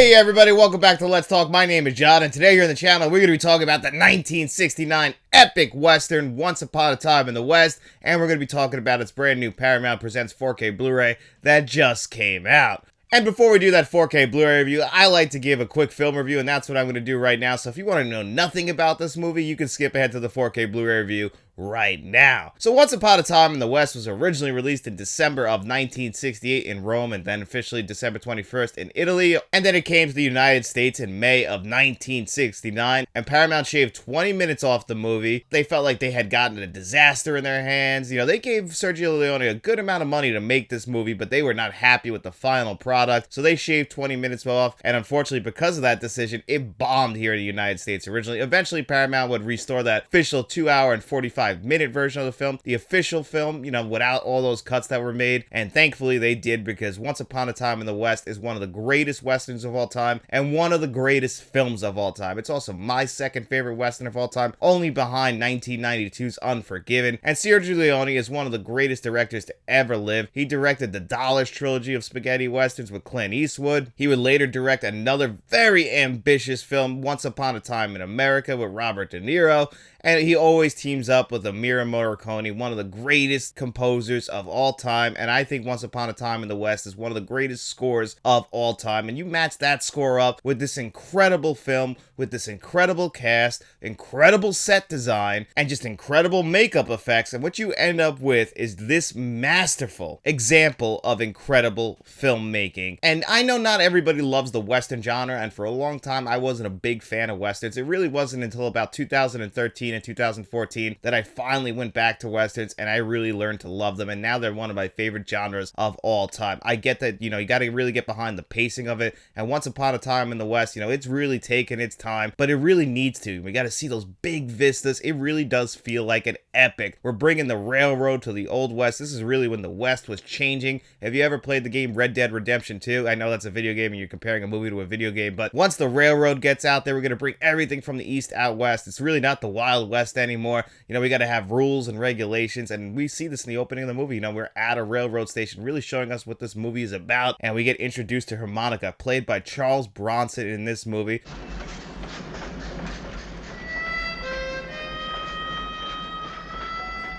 Hey everybody, welcome back to Let's Talk. My name is John, and today here on the channel, we're going to be talking about the 1969 epic western, Once Upon a Time in the West, and we're going to be talking about its brand new Paramount Presents 4K Blu-ray that just came out. And before we do that 4K Blu-ray review, I like to give a quick film review, and that's what I'm going to do right now. So if you want to know nothing about this movie, you can skip ahead to the 4K Blu-ray review right now. So Once Upon a Time in the West was originally released in December of 1968 in Rome, and then officially December 21st in Italy, and then it came to the United States in May of 1969, and Paramount shaved 20 minutes off the movie. They felt like they had gotten a disaster in their hands. You know, they gave Sergio Leone a good amount of money to make this movie, but they were not happy with the final product, so they shaved 20 minutes off, and unfortunately because of that decision, it bombed here in the United States originally. Eventually Paramount would restore that official 2-hour and 45-minute version of the film, the official film, you know, without all those cuts that were made, and thankfully they did, because Once Upon a Time in the West is one of the greatest westerns of all time, and one of the greatest films of all time. It's also my second favorite western of all time, only behind 1992's Unforgiven, and Sergio Leone is one of the greatest directors to ever live. He directed the Dollars trilogy of spaghetti westerns with Clint Eastwood. He would later direct another very ambitious film, Once Upon a Time in America, with Robert De Niro, and he always teams up with Amir Morricone, one of the greatest composers of all time, and I think Once Upon a Time in the West is one of the greatest scores of all time, and you match that score up with this incredible film, with this incredible cast, incredible set design, and just incredible makeup effects, and what you end up with is this masterful example of incredible filmmaking. And I know not everybody loves the Western genre, and for a long time I wasn't a big fan of Westerns. It really wasn't until about 2013 and 2014 that I finally went back to Westerns, and I really learned to love them, and now they're one of my favorite genres of all time. I get that, you know, you gotta really get behind the pacing of it, and Once Upon a Time in the West, you know, it's really taken its time, but it really needs to. We gotta see those big vistas. It really does feel like an epic. We're bringing the railroad to the Old West. This is really when the West was changing. Have you ever played the game Red Dead Redemption 2? I know that's a video game and you're comparing a movie to a video game, but once the railroad gets out there, we're gonna bring everything from the East out West. It's really not the Wild West anymore. You know, we gotta have rules and regulations, and we see this in the opening of the movie. You know, we're at a railroad station, really showing us what this movie is about, and we get introduced to Harmonica, played by Charles Bronson in this movie.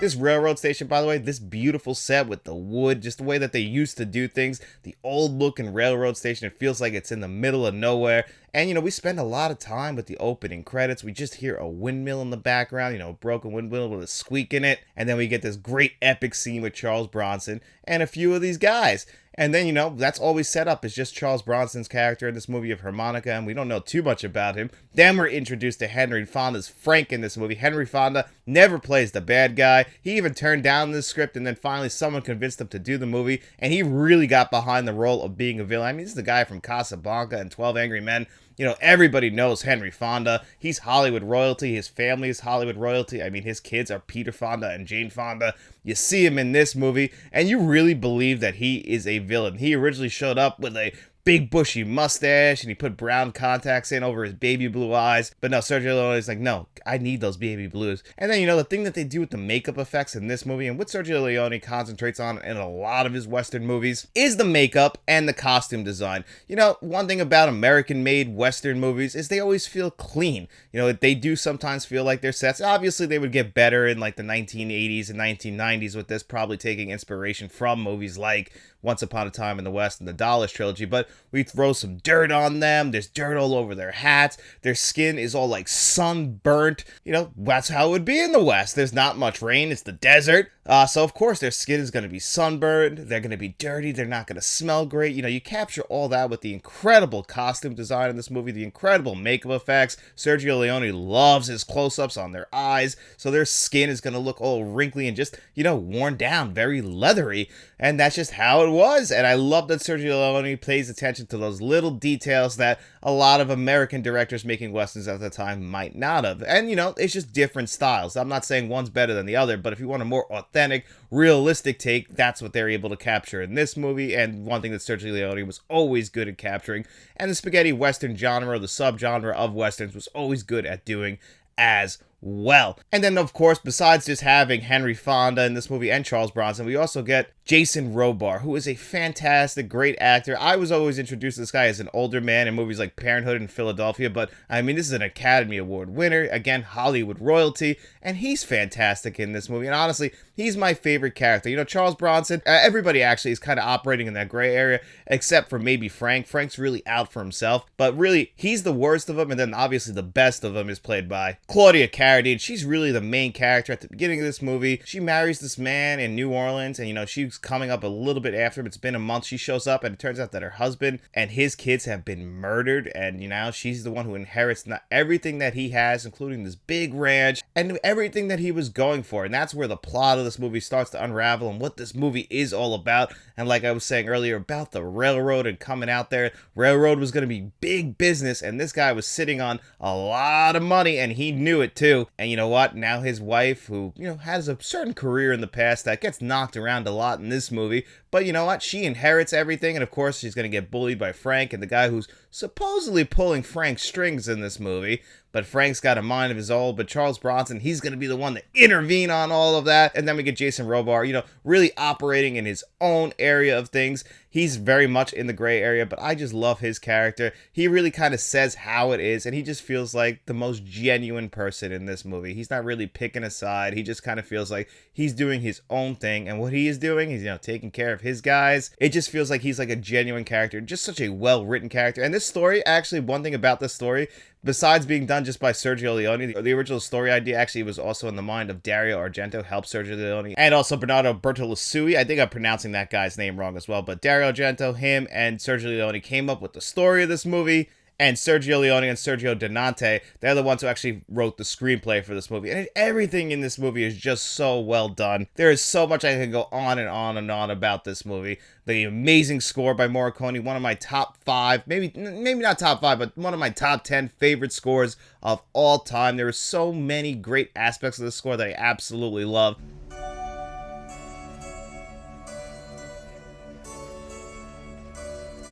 This railroad station, by the way, this beautiful set with the wood, just the way that they used to do things, the old looking railroad station, it feels like it's in the middle of nowhere. And, you know, we spend a lot of time with the opening credits. We just hear a windmill in the background, you know, a broken windmill with a squeak in it. And then we get this great epic scene with Charles Bronson and a few of these guys. And then, you know, that's always set up. It's just Charles Bronson's character in this movie of Harmonica, and we don't know too much about him. Then we're introduced to Henry Fonda's Frank in this movie. Henry Fonda never plays the bad guy. He even turned down the script, and then finally someone convinced him to do the movie, and he really got behind the role of being a villain. I mean, this is the guy from Casablanca and 12 Angry Men. You know, everybody knows Henry Fonda. He's Hollywood royalty. His family is Hollywood royalty. I mean, his kids are Peter Fonda and Jane Fonda. You see him in this movie, and you really believe that he is a villain. He originally showed up with a big bushy mustache, and he put brown contacts in over his baby blue eyes. But no, Sergio Leone is like, no, I need those baby blues. And then, you know, the thing that they do with the makeup effects in this movie, and what Sergio Leone concentrates on in a lot of his Western movies, is the makeup and the costume design. You know, one thing about American-made Western movies is they always feel clean. You know, they do sometimes feel like their sets. Obviously, they would get better in like the 1980s and 1990s with this, probably taking inspiration from movies like Once Upon a Time in the West and the Dollars trilogy, but we throw some dirt on them. There's dirt all over their hats. Their skin is all like sunburnt. You know, that's how it would be in the West. There's not much rain. It's the desert. So of course their skin is going to be sunburned. They're going to be dirty. They're not going to smell great. You know, you capture all that with the incredible costume design in this movie, the incredible makeup effects. Sergio Leone loves his close-ups on their eyes, so their skin is going to look all wrinkly and just, you know, worn down, very leathery. And that's just how it was. And I love that Sergio Leone pays attention to those little details that a lot of American directors making westerns at the time might not have. And, you know, it's just different styles. I'm not saying one's better than the other, but if you want a more authentic, realistic take, that's what they're able to capture in this movie. And one thing that Sergio Leone was always good at capturing, and the spaghetti western genre, the subgenre of westerns, was always good at doing as well. And then, of course, besides just having Henry Fonda in this movie and Charles Bronson, we also get Jason Robar, who is a fantastic, great actor. I was always introduced to this guy as an older man in movies like Parenthood and Philadelphia, but I mean, this is an Academy Award winner, again, Hollywood royalty, and he's fantastic in this movie. And honestly, he's my favorite character. You know, Charles Bronson, everybody actually is kind of operating in that gray area, except for maybe Frank. Frank's really out for himself, but really, he's the worst of them, and then obviously the best of them is played by Claudia Carradine. She's really the main character at the beginning of this movie. She marries this man in New Orleans, and you know, she's coming up a little bit after him. It's been a month. She shows up, and it turns out that her husband and his kids have been murdered, and you know, she's the one who inherits everything that he has, including this big ranch and everything that he was going for. And that's where the plot of this movie starts to unravel and what this movie is all about. And like I was saying earlier about the railroad and coming out there, railroad was going to be big business, and this guy was sitting on a lot of money, and he knew it too. And you know what? Now his wife, who, you know, has a certain career in the past that gets knocked around a lot in this movie, but you know what? She inherits everything, and of course she's going to get bullied by Frank and the guy who's supposedly pulling Frank's strings in this movie. But Frank's got a mind of his own, but Charles Bronson, he's going to be the one to intervene on all of that. And then we get Jason Robar, you know, really operating in his own area of things. He's very much in the gray area, but I just love his character. He really kind of says how it is, and he just feels like the most genuine person in this movie. He's not really picking a side. He just kind of feels like he's doing his own thing, and what he is doing, he's, you know, taking care of his guys. It just feels like he's like a genuine character, just such a well-written character. And this story, actually, one thing about this story, besides being done just by Sergio Leone, the original story idea actually was also in the mind of Dario Argento, helped Sergio Leone, and also Bernardo Bertolucci. I think I'm pronouncing that guy's name wrong as well, but Dario Argento, him, and Sergio Leone came up with the story of this movie. And Sergio Leone and Sergio Donante, they're the ones who actually wrote the screenplay for this movie. And everything in this movie is just so well done. There is so much I can go on and on and on about this movie. The amazing score by Morricone, one of my top 5, maybe not top 5, but one of my top 10 favorite scores of all time. There are so many great aspects of the score that I absolutely love.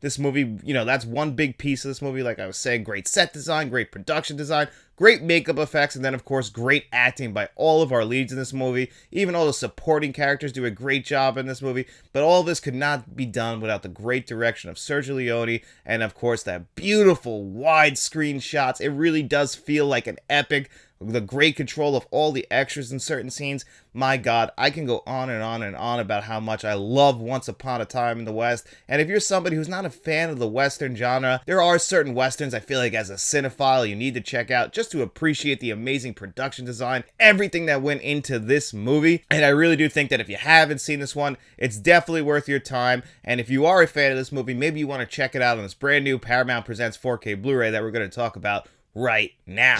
This movie, you know, that's one big piece of this movie. Like I was saying, great set design, great production design, great makeup effects, and then, of course, great acting by all of our leads in this movie. Even all the supporting characters do a great job in this movie. But all of this could not be done without the great direction of Sergio Leone and, of course, that beautiful widescreen shots. It really does feel like an epic. The great control of all the extras in certain scenes. My God, I can go on and on and on about how much I love Once Upon a Time in the West. And if you're somebody who's not a fan of the Western genre, there are certain Westerns I feel like as a cinephile you need to check out just to appreciate the amazing production design, everything that went into this movie. And I really do think that if you haven't seen this one, it's definitely worth your time. And if you are a fan of this movie, maybe you want to check it out on this brand new Paramount Presents 4K Blu-ray that we're going to talk about right now.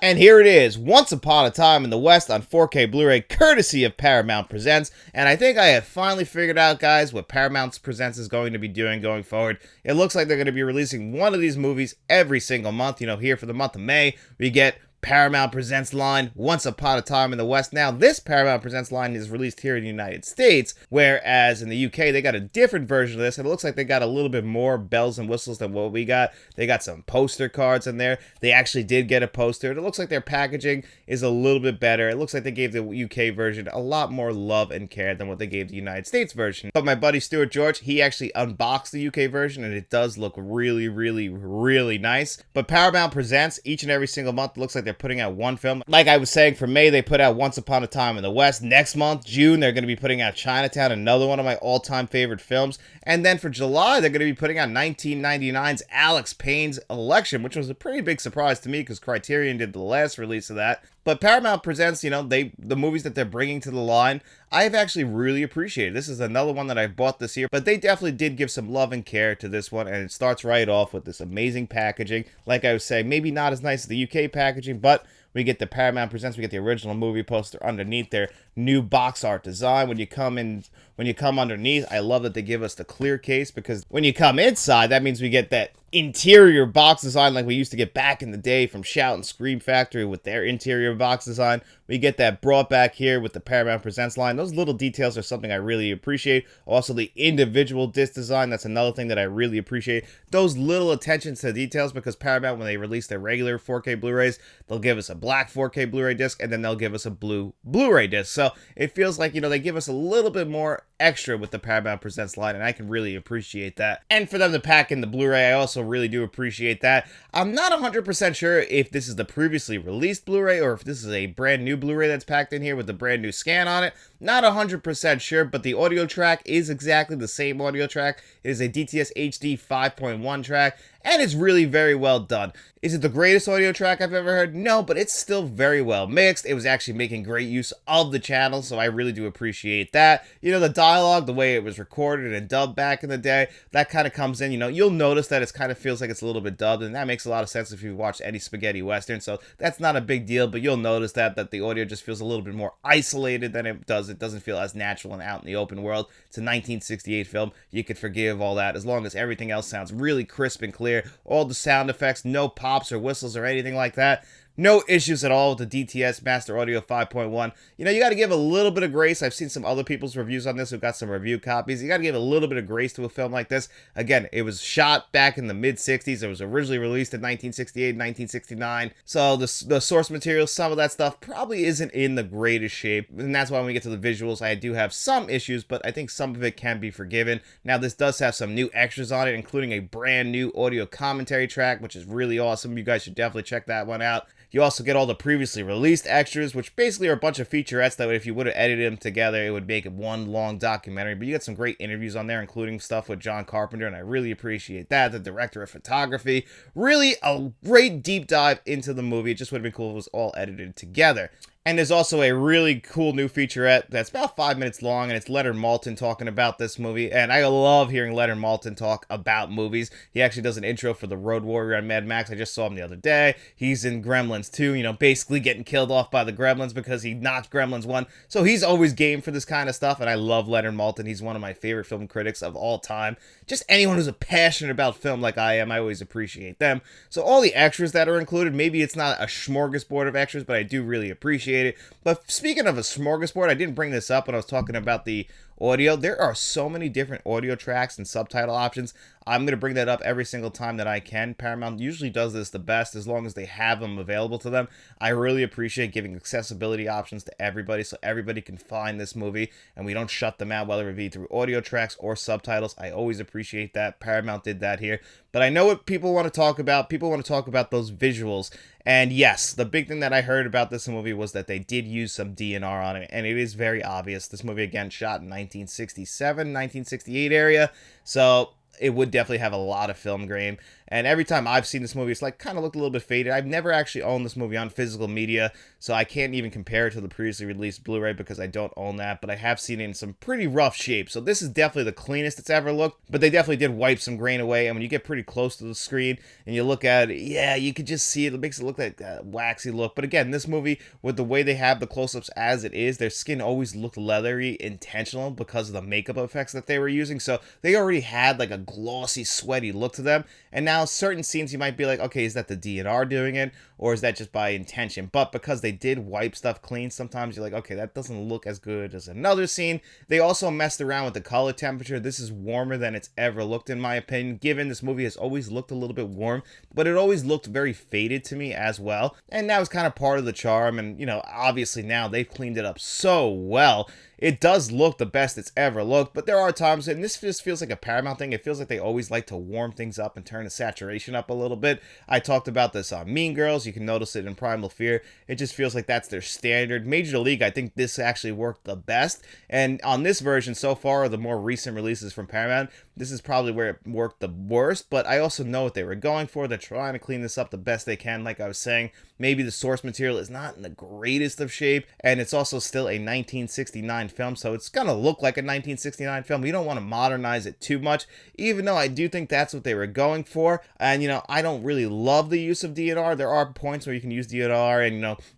And here it is, Once Upon a Time in the West on 4K Blu-ray, courtesy of Paramount Presents. And I think I have finally figured out, guys, what Paramount Presents is going to be doing going forward. It looks like they're going to be releasing one of these movies every single month. You know, here for the month of May, we get Paramount Presents line, Once Upon a Time in the West. Now, this Paramount Presents line is released here in the United States, whereas in the UK, they got a different version of this, and it looks like they got a little bit more bells and whistles than what we got. They got some poster cards in there. They actually did get a poster, and it looks like their packaging is a little bit better. It looks like they gave the UK version a lot more love and care than what they gave the United States version. But my buddy Stuart George, he actually unboxed the UK version, and it does look really, really, really nice. But Paramount Presents, each and every single month, it looks like they're putting out one film. Like I was saying, for May, they put out Once Upon a Time in the West. Next month, June, they're going to be putting out Chinatown, another one of my all-time favorite films. And then for July, they're going to be putting out 1999's Alex Payne's Election, which was a pretty big surprise to me because Criterion did the last release of that. But Paramount Presents, you know, the movies that they're bringing to the line, I've actually really appreciated. This is another one that I bought this year, but they definitely did give some love and care to this one, and it starts right off with this amazing packaging. Like I was saying, maybe not as nice as the UK packaging, but we get the Paramount Presents, we get the original movie poster underneath their new box art design. When you come underneath, I love that they give us the clear case, because when you come inside, that means we get that interior box design like we used to get back in the day from Shout and Scream Factory with their interior box design. We get that brought back here with the Paramount Presents line. Those little details are something I really appreciate. Also, the individual disc design, that's another thing that I really appreciate. Those little attentions to details, because Paramount, when they release their regular 4K Blu-rays, they'll give us a black 4K Blu-ray disc, and then they'll give us a blue Blu-ray disc. So it feels like, they give us a little bit more extra with the Paramount Presents line, and I can really appreciate that. And for them to pack in the Blu-ray, I also really do appreciate that. I'm not 100% sure if this is the previously released Blu-ray or if this is a brand new Blu-ray that's packed in here with the brand new scan on it. Not 100% sure, but the audio track is exactly the same audio track. It is a DTS HD 5.1 track, and it's really very well done. Is it the greatest audio track I've ever heard? No, but it's still very well mixed. It was actually making great use of the channel, so I really do appreciate that. The dialogue, the way it was recorded and dubbed back in the day, that kind of comes in. You'll notice that it kind of feels like it's a little bit dubbed, and that makes a lot of sense if you've watched any spaghetti western, so that's not a big deal, but you'll notice that the audio just feels a little bit more isolated than it does. It doesn't feel as natural and out in the open world. It's a 1968 film. You could forgive all that as long as everything else sounds really crisp and clear. All the sound effects, no pops or whistles or anything like that. No issues at all with the DTS Master Audio 5.1. You got to give a little bit of grace. I've seen some other people's reviews on this who've got some review copies. You got to give a little bit of grace to a film like this. Again, it was shot back in the mid-60s. It was originally released in 1968, 1969. So the source material, some of that stuff probably isn't in the greatest shape. And that's why when we get to the visuals, I do have some issues, but I think some of it can be forgiven. Now, this does have some new extras on it, including a brand new audio commentary track, which is really awesome. You guys should definitely check that one out. You also get all the previously released extras, which basically are a bunch of featurettes that if you would have edited them together, it would make it one long documentary. But you get some great interviews on there, including stuff with John Carpenter, and I really appreciate that. The director of photography. Really a great deep dive into the movie. It just would have been cool if it was all edited together. And there's also a really cool new featurette that's about 5 minutes long, and it's Leonard Maltin talking about this movie. And I love hearing Leonard Maltin talk about movies. He actually does an intro for the Road Warrior on Mad Max. I just saw him the other day. He's in Gremlins 2, basically getting killed off by the Gremlins because he knocked Gremlins 1. So he's always game for this kind of stuff, and I love Leonard Maltin. He's one of my favorite film critics of all time. Just anyone who's passionate about film like I am, I always appreciate them. So all the extras that are included, maybe it's not a smorgasbord of extras, but I do really appreciate it. But speaking of a smorgasbord, I didn't bring this up when I was talking about the audio. There are so many different audio tracks and subtitle options. I'm going to bring that up every single time that I can. Paramount usually does this the best as long as they have them available to them. I really appreciate giving accessibility options to everybody so everybody can find this movie and we don't shut them out, whether it be through audio tracks or subtitles. I always appreciate that. Paramount did that here. But I know what people want to talk about. People want to talk about those visuals. And yes, the big thing that I heard about this movie was that they did use some DNR on it, and it is very obvious. This movie, again, shot in 1967, 1968 area, so it would definitely have a lot of film grain. And every time I've seen this movie, it's like kind of looked a little bit faded. I've never actually owned this movie on physical media, so I can't even compare it to the previously released Blu-ray because I don't own that, but I have seen it in some pretty rough shape. So this is definitely the cleanest it's ever looked, but they definitely did wipe some grain away. And when you get pretty close to the screen and you look at it, yeah, you could just see it. It makes it look like a waxy look. But again, this movie, with the way they have the close-ups as it is, their skin always looked leathery, intentional because of the makeup effects that they were using. So they already had like a glossy, sweaty look to them. And now certain scenes you might be like, okay, is that the DNR doing it? Or is that just by intention? But because they did wipe stuff clean, sometimes you're like, okay, that doesn't look as good as another scene. They also messed around with the color temperature. This is warmer than it's ever looked, in my opinion, given this movie has always looked a little bit warm, but it always looked very faded to me as well. And that was kind of part of the charm. And, obviously now they've cleaned it up so well. It does look the best it's ever looked, but there are times, and this just feels like a Paramount thing, it feels like they always like to warm things up and turn the saturation up a little bit. I talked about this on Mean Girls. You can notice it in Primal Fear. It just feels like that's their standard. Major League, I think this actually worked the best, and on this version so far, the more recent releases from Paramount, this is probably where it worked the worst, but I also know what they were going for. They're trying to clean this up the best they can, like I was saying. maybe the source material is not in the greatest of shape, and it's also still a 1969 film, so it's gonna look like a 1969 film. We don't want to modernize it too much, even though I do think that's what they were going for. And I don't really love the use of DNR. There are points where you can use DNR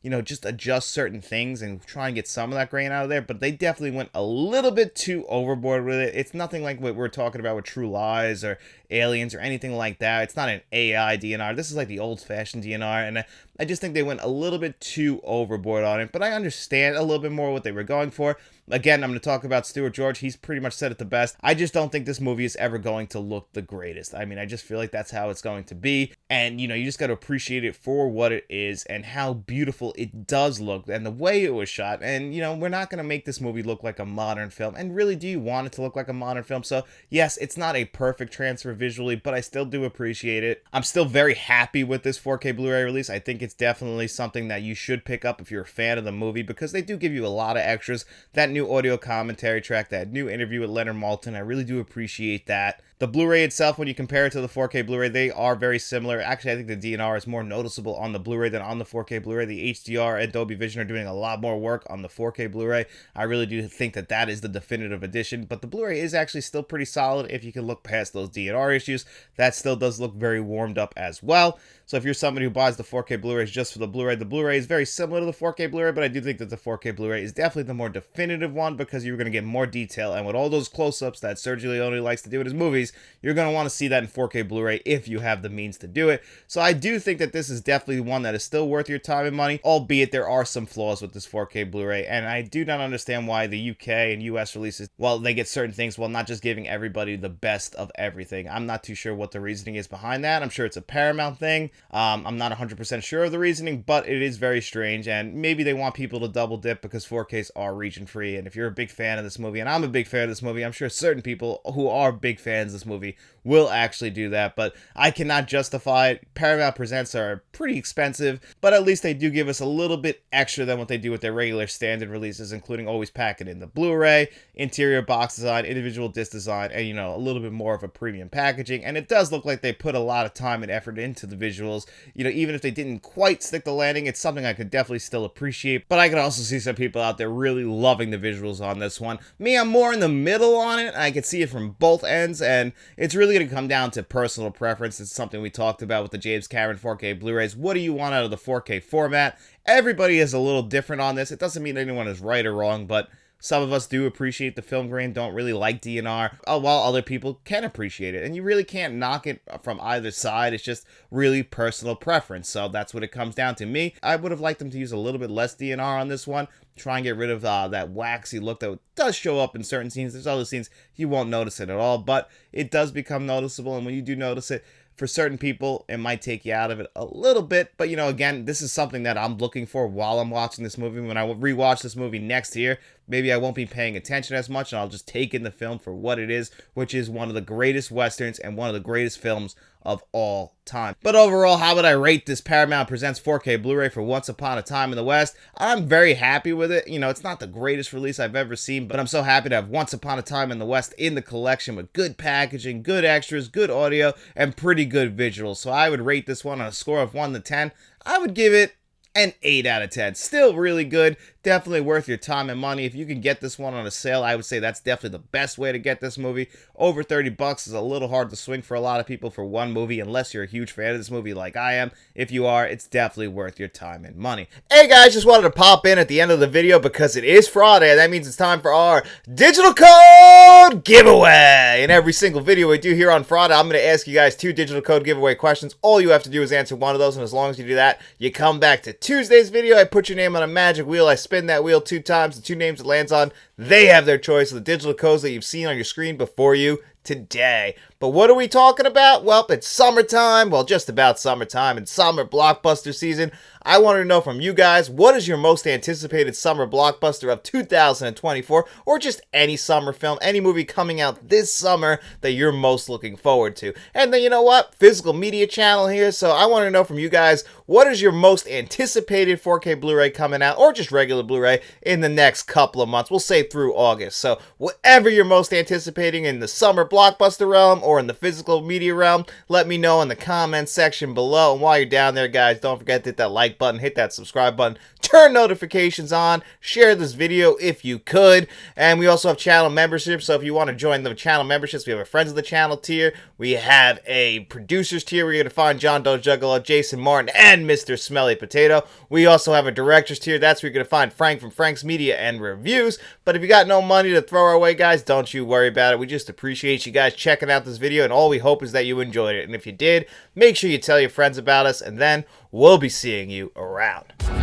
and just adjust certain things and try and get some of that grain out of there, but they definitely went a little bit too overboard with it. It's nothing like what we're talking about with True Lies or Aliens or anything like that. It's not an AI DNR. This is like the old-fashioned DNR, and I just think they went a little bit too overboard on it, but I understand a little bit more what they were going for. Again, I'm going to talk about Stuart George. He's pretty much said it the best. I just don't think this movie is ever going to look the greatest. I mean, I just feel like that's how it's going to be. And, you just got to appreciate it for what it is and how beautiful it does look and the way it was shot. And, we're not going to make this movie look like a modern film. And really, do you want it to look like a modern film? So, yes, it's not a perfect transfer visually, but I still do appreciate it. I'm still very happy with this 4K Blu-ray release. I think it's definitely something that you should pick up if you're a fan of the movie, because they do give you a lot of extras. That new audio commentary track, that new interview with Leonard Maltin, I really do appreciate that. The Blu-ray itself, when you compare it to the 4K Blu-ray, they are very similar. Actually, I think the DNR is more noticeable on the Blu-ray than on the 4K Blu-ray. The HDR and Dolby Vision are doing a lot more work on the 4K Blu-ray. I really do think that that is the definitive edition, but the Blu-ray is actually still pretty solid if you can look past those DNR issues. That still does look very warmed up as well. So if you're somebody who buys the 4K Blu-rays just for the Blu-ray is very similar to the 4K Blu-ray, but I do think that the 4K Blu-ray is definitely the more definitive one, because you're going to get more detail, and with all those close-ups that Sergio Leone likes to do in his movies, you're going to want to see that in 4K Blu-ray if you have the means to do it. So I do think that this is definitely one that is still worth your time and money, albeit there are some flaws with this 4K Blu-ray, and I do not understand why the UK and US releases, well, they get certain things while not just giving everybody the best of everything. I'm not too sure what the reasoning is behind that. I'm sure it's a Paramount thing. I'm not 100% sure of the reasoning, but it is very strange, and maybe they want people to double dip because 4Ks are region free. And if you're a big fan of this movie, and I'm a big fan of this movie, I'm sure certain people who are big fans of this movie will actually do that, but I cannot justify it. Paramount Presents are pretty expensive, but at least they do give us a little bit extra than what they do with their regular standard releases, including always packing in the Blu-ray, interior box design, individual disc design, and a little bit more of a premium packaging. And it does look like they put a lot of time and effort into the visuals. Even if they didn't quite stick the landing, it's something I could definitely still appreciate. But I could also see some people out there really loving the visuals on this one. Me, I'm more in the middle on it. I can see it from both ends, and it's really going to come down to personal preference. It's something we talked about with the James Cameron 4K Blu-rays. What do you want out of the 4K format? Everybody is a little different on this. It doesn't mean anyone is right or wrong, but some of us do appreciate the film grain, don't really like DNR, while other people can appreciate it. And you really can't knock it from either side. It's just really personal preference. So that's what it comes down to. Me, I would have liked them to use a little bit less DNR on this one. Try and get rid of that waxy look that does show up in certain scenes. There's other scenes you won't notice it at all, but it does become noticeable. And when you do notice it, for certain people, it might take you out of it a little bit. But, again, this is something that I'm looking for while I'm watching this movie. When I rewatch this movie next year, maybe I won't be paying attention as much, and I'll just take in the film for what it is, which is one of the greatest Westerns and one of the greatest films of all time. But overall, how would I rate this Paramount Presents 4K Blu-ray for Once Upon a Time in the West? I'm very happy with it. It's not the greatest release I've ever seen, but I'm so happy to have Once Upon a Time in the West in the collection with good packaging, good extras, good audio, and pretty good visuals. So I would rate this one on a score of 1 to 10. I would give it an 8 out of 10. Still really good. Definitely worth your time and money. If you can get this one on a sale, I would say that's definitely the best way to get this movie. Over 30 bucks is a little hard to swing for a lot of people for one movie, unless you're a huge fan of this movie like I am. If you are, it's definitely worth your time and money. Hey guys, just wanted to pop in at the end of the video because it is Friday, and that means it's time for our digital code giveaway. In every single video we do here on Friday, I'm going to ask you guys 2 digital code giveaway questions. All you have to do is answer one of those, and as long as you do that, you come back to Tuesday's video. I put your name on a magic wheel. I spin that wheel 2 times. The 2 names it lands on, they have their choice of the digital codes that you've seen on your screen before you today. But what are we talking about? Well, it's summertime. Well, just about summertime and summer blockbuster season. I want to know from you guys, what is your most anticipated summer blockbuster of 2024, or just any summer film, any movie coming out this summer that you're most looking forward to? And then, you know what? Physical media channel here. So I want to know from you guys, what is your most anticipated 4K Blu-ray coming out, or just regular Blu-ray in the next couple of months? We'll say through August. So whatever you're most anticipating in the summer blockbuster realm or in the physical media realm, let me know in the comments section below. And while you're down there, guys, don't forget to hit that like button, hit that subscribe button, turn notifications on, share this video if you could. And we also have channel memberships, so if you want to join the channel memberships, we have a friends of the channel tier, we have a producers tier where you're going to find John Doe Juggalo, Jason Martin, and Mr. Smelly Potato. We also have a directors tier, that's where you're going to find Frank from Frank's Media and Reviews. But if you got no money to throw our way, guys, don't you worry about it. We just appreciate you guys checking out this video, and all we hope is that you enjoyed it. And if you did, make sure you tell your friends about us, and then we'll be seeing you around.